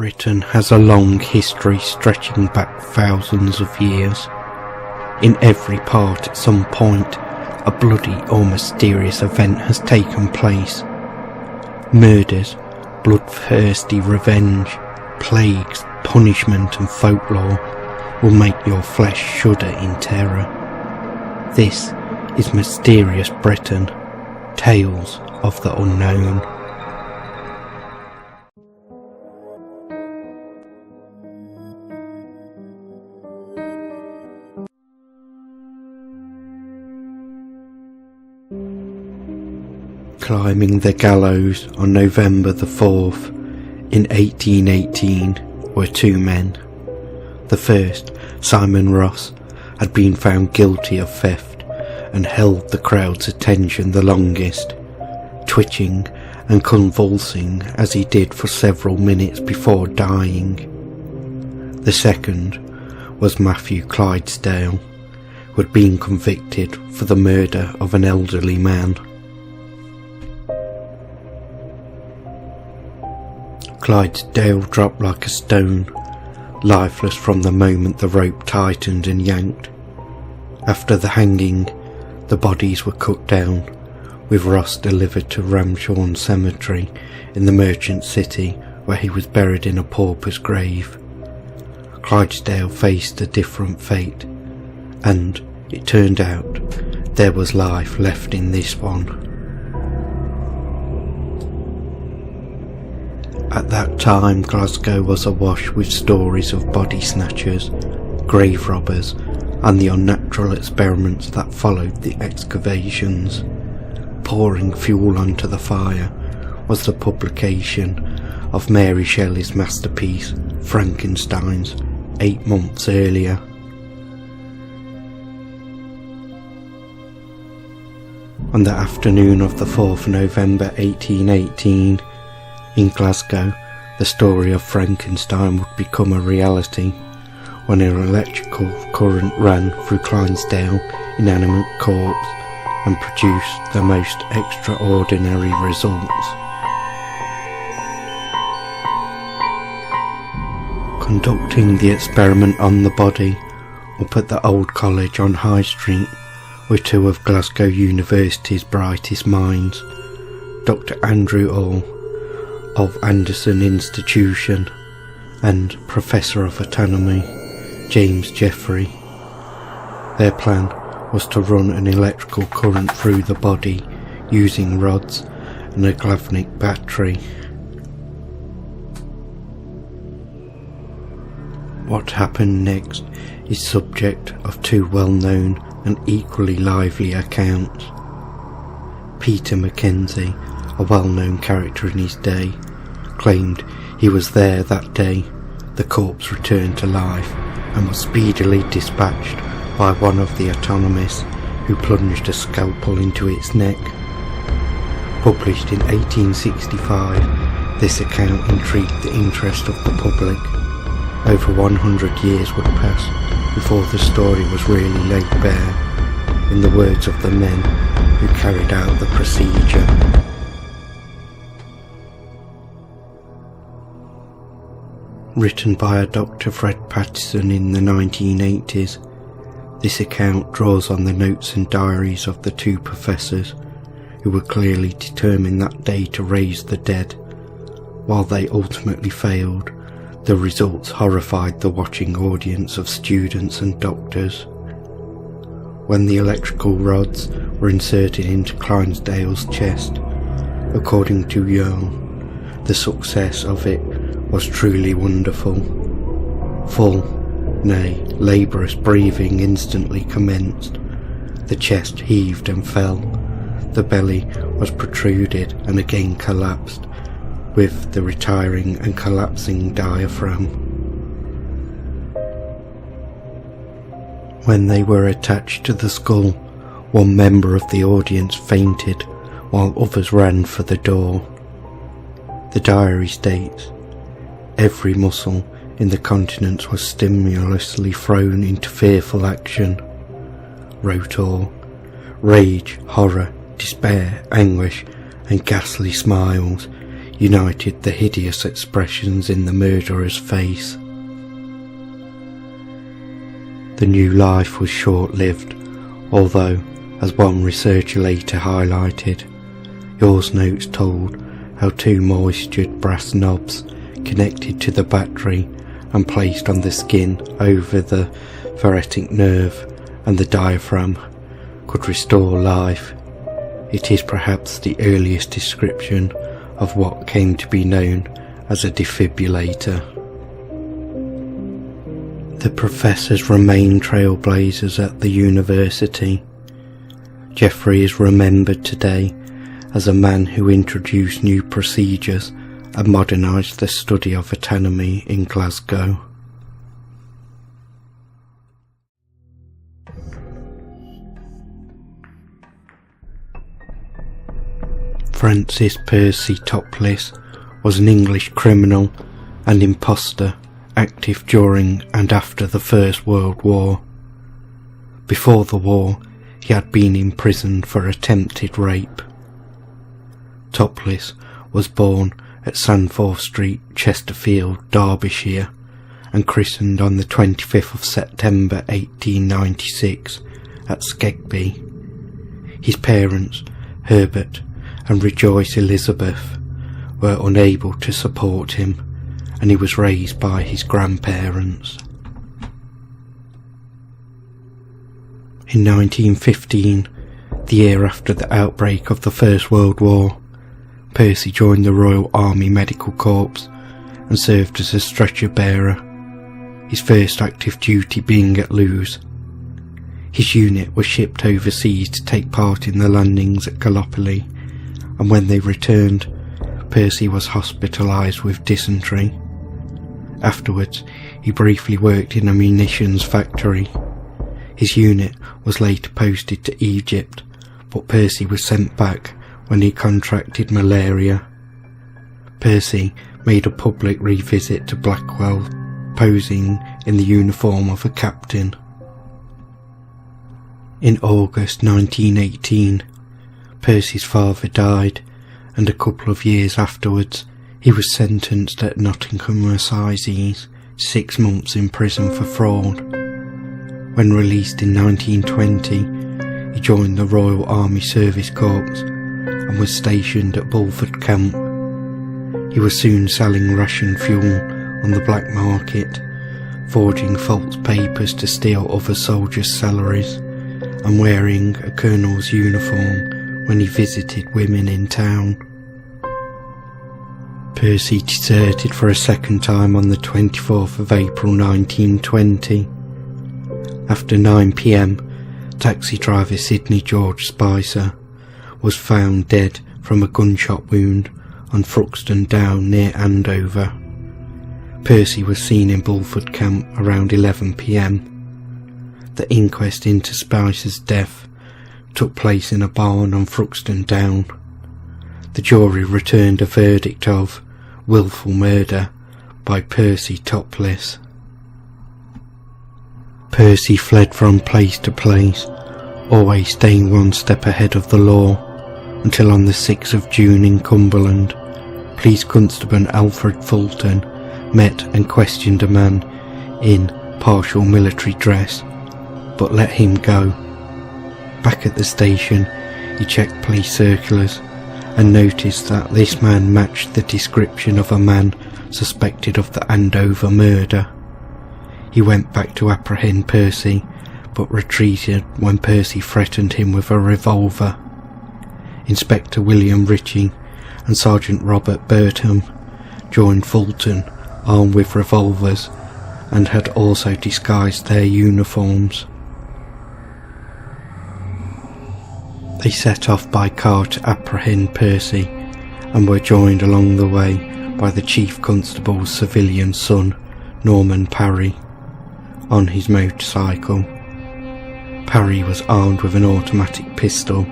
Britain has a long history stretching back thousands of years. In every part at some point, a bloody or mysterious event has taken place. Murders, bloodthirsty revenge, plagues, punishment and folklore will make your flesh shudder in terror. This is Mysterious Britain, Tales of the Unknown. Climbing the gallows on November the 4th in 1818 were two men. The first, Simon Ross, had been found guilty of theft and held the crowd's attention the longest, twitching and convulsing as he did for several minutes before dying. The second was Matthew Clydesdale, who had been convicted for the murder of an elderly man. Clydesdale dropped like a stone, lifeless from the moment the rope tightened and yanked. After the hanging, the bodies were cut down, with Ross delivered to Ramshorn Cemetery in the merchant city, where he was buried in a pauper's grave. Clydesdale faced a different fate, and, it turned out, there was life left in this one. At that time, Glasgow was awash with stories of body snatchers, grave robbers, and the unnatural experiments that followed the excavations. Pouring fuel onto the fire was the publication of Mary Shelley's masterpiece, Frankenstein, 8 months earlier. On the afternoon of the 4th November 1818, in Glasgow, the story of Frankenstein would become a reality when an electrical current ran through Clydesdale's inanimate corpse and produced the most extraordinary results. Conducting the experiment on the body up at the Old College on High Street were two of Glasgow University's brightest minds, Dr. Andrew Hall of Anderson Institution and Professor of Anatomy James Jeffrey. Their plan was to run an electrical current through the body using rods and a galvanic battery. What happened next is subject of two well-known and equally lively accounts. Peter Mackenzie, a well-known character in his day, claimed he was there that day. The corpse returned to life and was speedily dispatched by one of the anatomists, who plunged a scalpel into its neck. Published in 1865, this account intrigued the interest of the public. Over 100 years would pass before the story was really laid bare, in the words of the men who carried out the procedure. Written by a Dr. Fred Pattison in the 1980s, this account draws on the notes and diaries of the two professors who were clearly determined that day to raise the dead. While they ultimately failed, the results horrified the watching audience of students and doctors. When the electrical rods were inserted into Clydesdale's chest, according to Young, the success of it was truly wonderful. Full, nay, laborious breathing instantly commenced. The chest heaved and fell. The belly was protruded and again collapsed, with the retiring and collapsing diaphragm. When they were attached to the skull, one member of the audience fainted, while others ran for the door. The diary states, every muscle in the countenance was stimulously thrown into fearful action. Rotor, rage, horror, despair, anguish, and ghastly smiles united the hideous expressions in the murderer's face. The new life was short-lived, although, as one researcher later highlighted, Yours notes told how 2 moistured brass knobs connected to the battery and placed on the skin over the pharetic nerve and the diaphragm could restore life. It is perhaps the earliest description of what came to be known as a defibrillator. The professors remain trailblazers at the university. Geoffrey is remembered today as a man who introduced new procedures and modernised the study of anatomy in Glasgow. Francis Percy Toplis was an English criminal and impostor active during and after the First World War. Before the war, he had been imprisoned for attempted rape. Toplis was born at Sandforth Street, Chesterfield, Derbyshire, and christened on the 25th of September 1896 at Skegby. His parents, Herbert and Rejoice Elizabeth, were unable to support him, and he was raised by his grandparents. In 1915, the year after the outbreak of the First World War, Percy joined the Royal Army Medical Corps and served as a stretcher bearer, his first active duty being at Lewes. His unit was shipped overseas to take part in the landings at Gallipoli, and when they returned, Percy was hospitalised with dysentery. Afterwards, he briefly worked in a munitions factory. His unit was later posted to Egypt, but Percy was sent back when he contracted malaria. Percy made a public revisit to Blackwell, posing in the uniform of a captain. In August 1918, Percy's father died, and a couple of years afterwards he was sentenced at Nottingham Assizes 6 months in prison for fraud. When released in 1920, he joined the Royal Army Service Corps and was stationed at Bulford Camp. He was soon selling ration fuel on the black market, forging false papers to steal other soldiers' salaries, and wearing a colonel's uniform when he visited women in town. Percy deserted for a second time on the 24th of April 1920. After 9 p.m, taxi driver Sidney George Spicer was found dead from a gunshot wound on Thruxton Down near Andover. Percy was seen in Bulford Camp around 11 p.m. The inquest into Spicer's death took place in a barn on Thruxton Down. The jury returned a verdict of wilful murder by Percy Toplis. Percy fled from place to place, always staying one step ahead of the law, until on the 6th of June in Cumberland, Police Constable Alfred Fulton met and questioned a man in partial military dress, but let him go. Back at the station, he checked police circulars and noticed that this man matched the description of a man suspected of the Andover murder. He went back to apprehend Percy, but retreated when Percy threatened him with a revolver. Inspector William Ritchie and Sergeant Robert Bertham joined Fulton, armed with revolvers, and had also disguised their uniforms. They set off by car to apprehend Percy, and were joined along the way by the Chief Constable's civilian son, Norman Parry, on his motorcycle. Parry was armed with an automatic pistol,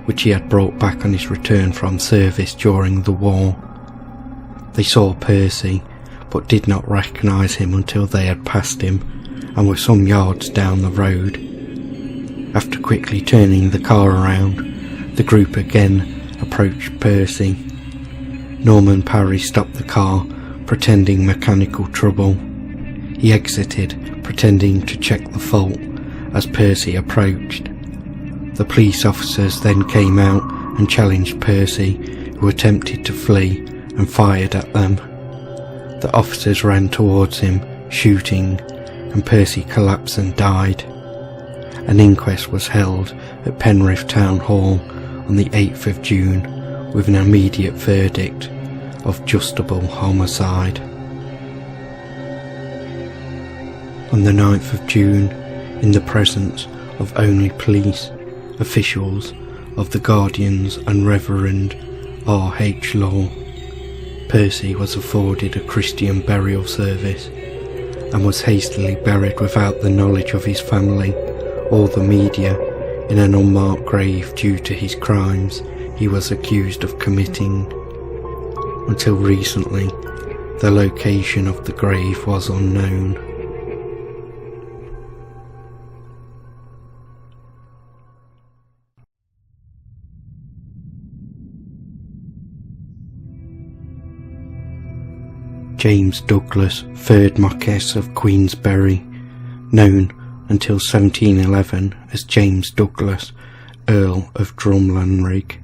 which he had brought back on his return from service during the war. They saw Percy, but did not recognise him until they had passed him and were some yards down the road. After quickly turning the car around, the group again approached Percy. Norman Parry stopped the car, pretending mechanical trouble. He exited, pretending to check the fault, as Percy approached. The police officers then came out and challenged Percy, who attempted to flee, and fired at them. The officers ran towards him, shooting, and Percy collapsed and died. An inquest was held at Penrith Town Hall on the 8th of June with an immediate verdict of justiciable homicide. On the 9th of June, in the presence of only police, officials of the Guardians and Reverend R.H. Law, Percy was afforded a Christian burial service and was hastily buried without the knowledge of his family or the media in an unmarked grave due to his crimes he was accused of committing. Until recently, the location of the grave was unknown. James Douglas, 3rd Marquess of Queensberry, known until 1711 as James Douglas, Earl of Drumlanrig,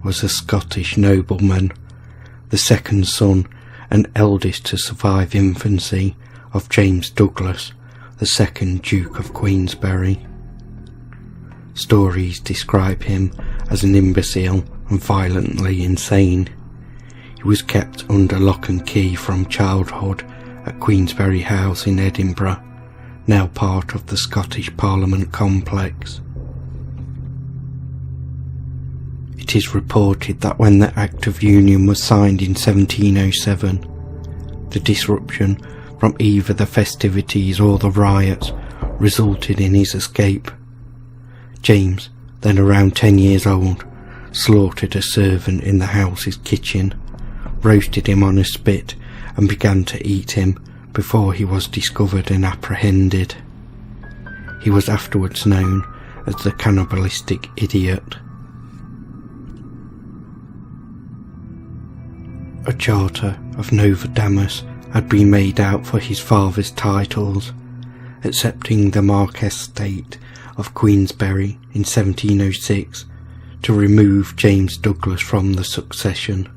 was a Scottish nobleman, the second son and eldest to survive infancy of James Douglas, the 2nd Duke of Queensberry. Stories describe him as an imbecile and violently insane. He was kept under lock and key from childhood at Queensberry House in Edinburgh, now part of the Scottish Parliament complex. It is reported that when the Act of Union was signed in 1707, the disruption from either the festivities or the riots resulted in his escape. James, then around 10 years old, slaughtered a servant in the house's kitchen, roasted him on a spit and began to eat him before he was discovered and apprehended. He was afterwards known as the cannibalistic idiot. A charter of Nostradamus had been made out for his father's titles, accepting the Marquessate of Queensberry in 1706 to remove James Douglas from the succession.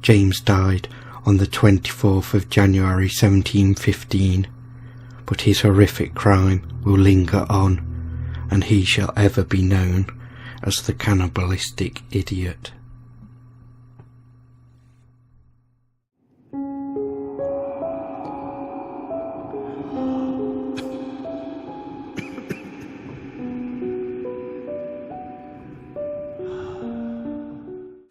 James died on the 24th of January 1715, but his horrific crime will linger on, and he shall ever be known as the cannibalistic idiot.